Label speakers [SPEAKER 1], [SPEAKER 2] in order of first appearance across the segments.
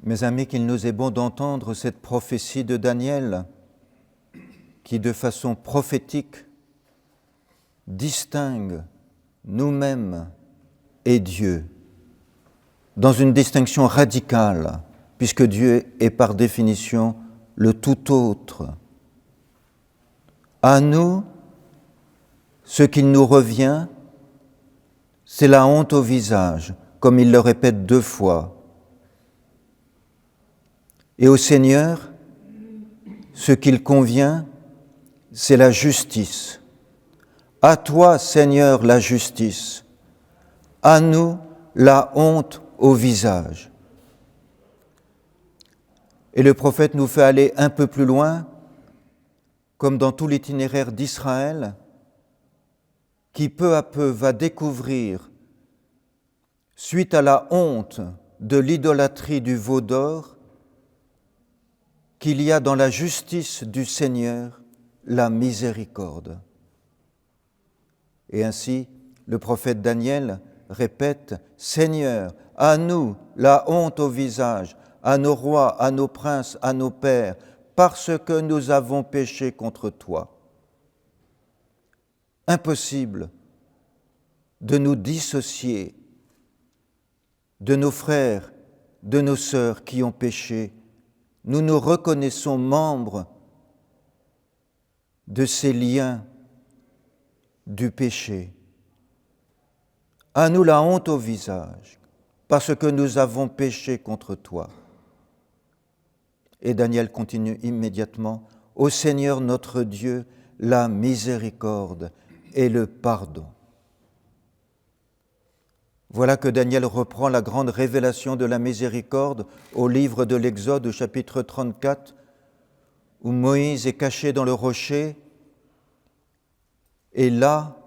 [SPEAKER 1] Mes amis, qu'il nous est bon d'entendre cette prophétie de Daniel qui, de façon prophétique, distingue nous-mêmes et Dieu, dans une distinction radicale, puisque Dieu est par définition le tout autre. À nous, ce qu'il nous revient, c'est la honte au visage, comme il le répète 2 fois. Et au Seigneur, ce qu'il convient, c'est la justice. À toi, Seigneur, la justice. À nous, la honte au visage. Et le prophète nous fait aller un peu plus loin, comme dans tout l'itinéraire d'Israël, qui peu à peu va découvrir, suite à la honte de l'idolâtrie du veau d'or, qu'il y a dans la justice du Seigneur la miséricorde. Et ainsi, le prophète Daniel répète « Seigneur, à nous la honte au visage, à nos rois, à nos princes, à nos pères, parce que nous avons péché contre toi. » Impossible de nous dissocier de nos frères, de nos sœurs qui ont péché. Nous nous reconnaissons membres de ces liens du péché. À nous la honte au visage, parce que nous avons péché contre toi. Et Daniel continue immédiatement, « Ô Seigneur notre Dieu, la miséricorde et le pardon. » Voilà que Daniel reprend la grande révélation de la miséricorde au livre de l'Exode, au chapitre 34, où Moïse est caché dans le rocher, et là,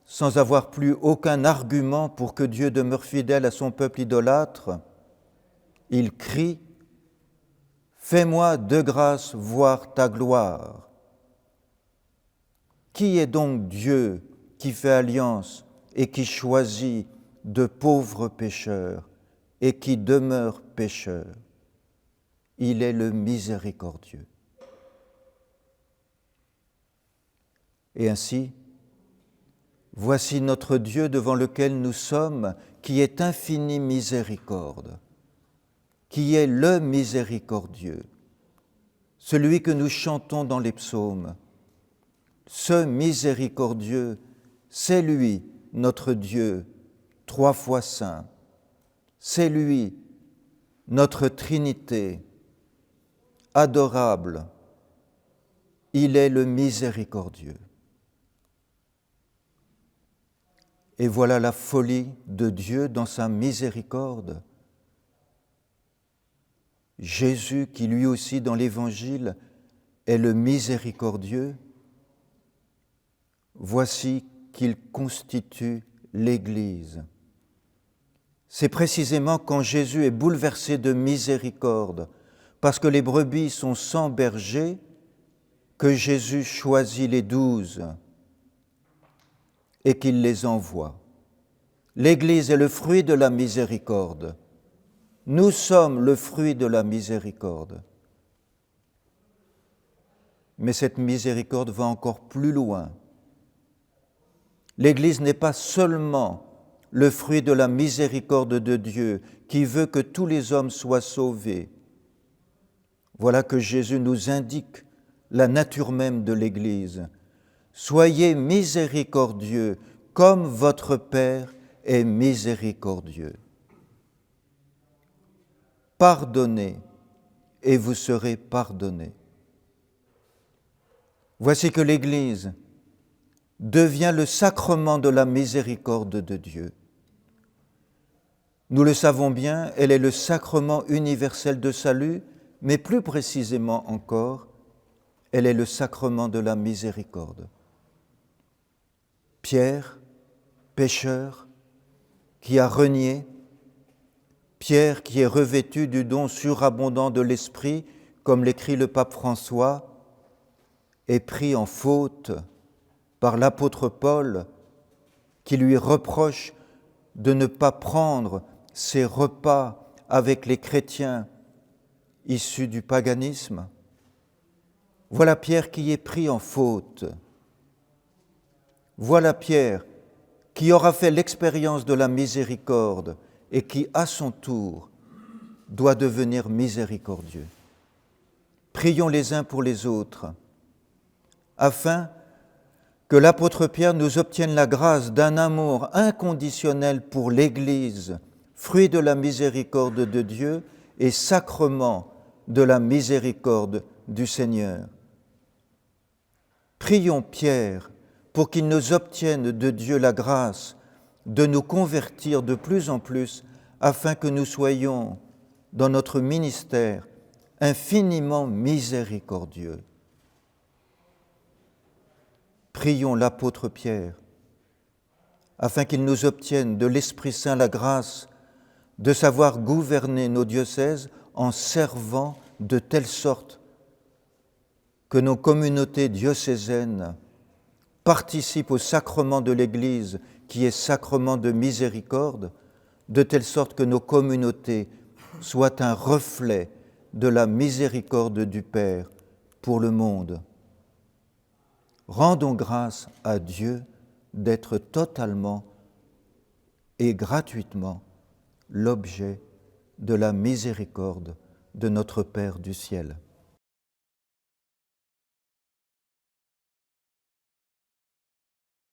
[SPEAKER 1] sans avoir plus aucun argument pour que Dieu demeure fidèle à son peuple idolâtre, il crie « Fais-moi de grâce voir ta gloire. » Qui est donc Dieu qui fait alliance et qui choisit de pauvres pécheurs et qui demeure pécheur? Il est le miséricordieux. Et ainsi, voici notre Dieu devant lequel nous sommes, qui est infinie miséricorde, qui est le miséricordieux, celui que nous chantons dans les psaumes. Ce miséricordieux, c'est lui, notre Dieu, 3 fois saint. C'est lui, notre Trinité, adorable. Il est le miséricordieux. Et voilà la folie de Dieu dans sa miséricorde. Jésus, qui lui aussi dans l'Évangile est le miséricordieux, voici qu'il constitue l'Église. C'est précisément quand Jésus est bouleversé de miséricorde, parce que les brebis sont sans berger, que Jésus choisit les 12 et qu'il les envoie. L'Église est le fruit de la miséricorde. Nous sommes le fruit de la miséricorde. Mais cette miséricorde va encore plus loin. L'Église n'est pas seulement le fruit de la miséricorde de Dieu qui veut que tous les hommes soient sauvés. Voilà que Jésus nous indique la nature même de l'Église. Soyez miséricordieux comme votre Père est miséricordieux. Pardonnez et vous serez pardonnés. Voici que l'Église devient le sacrement de la miséricorde de Dieu. Nous le savons bien, elle est le sacrement universel de salut, mais plus précisément encore, elle est le sacrement de la miséricorde. Pierre, pécheur, qui a renié, Pierre qui est revêtu du don surabondant de l'Esprit, comme l'écrit le pape François, est pris en faute par l'apôtre Paul, qui lui reproche de ne pas prendre ses repas avec les chrétiens issus du paganisme. Voilà Pierre qui est pris en faute. Voilà Pierre qui aura fait l'expérience de la miséricorde et qui, à son tour, doit devenir miséricordieux. Prions les uns pour les autres, afin que l'apôtre Pierre nous obtienne la grâce d'un amour inconditionnel pour l'Église, fruit de la miséricorde de Dieu et sacrement de la miséricorde du Seigneur. Prions Pierre pour qu'il nous obtienne de Dieu la grâce de nous convertir de plus en plus afin que nous soyons, dans notre ministère, infiniment miséricordieux. Prions l'apôtre Pierre afin qu'il nous obtienne de l'Esprit Saint la grâce de savoir gouverner nos diocèses en servant de telle sorte que nos communautés diocésaines participent au sacrement de l'Église qui est sacrement de miséricorde, de telle sorte que nos communautés soient un reflet de la miséricorde du Père pour le monde. Rendons grâce à Dieu d'être totalement et gratuitement l'objet de la miséricorde de notre Père du ciel.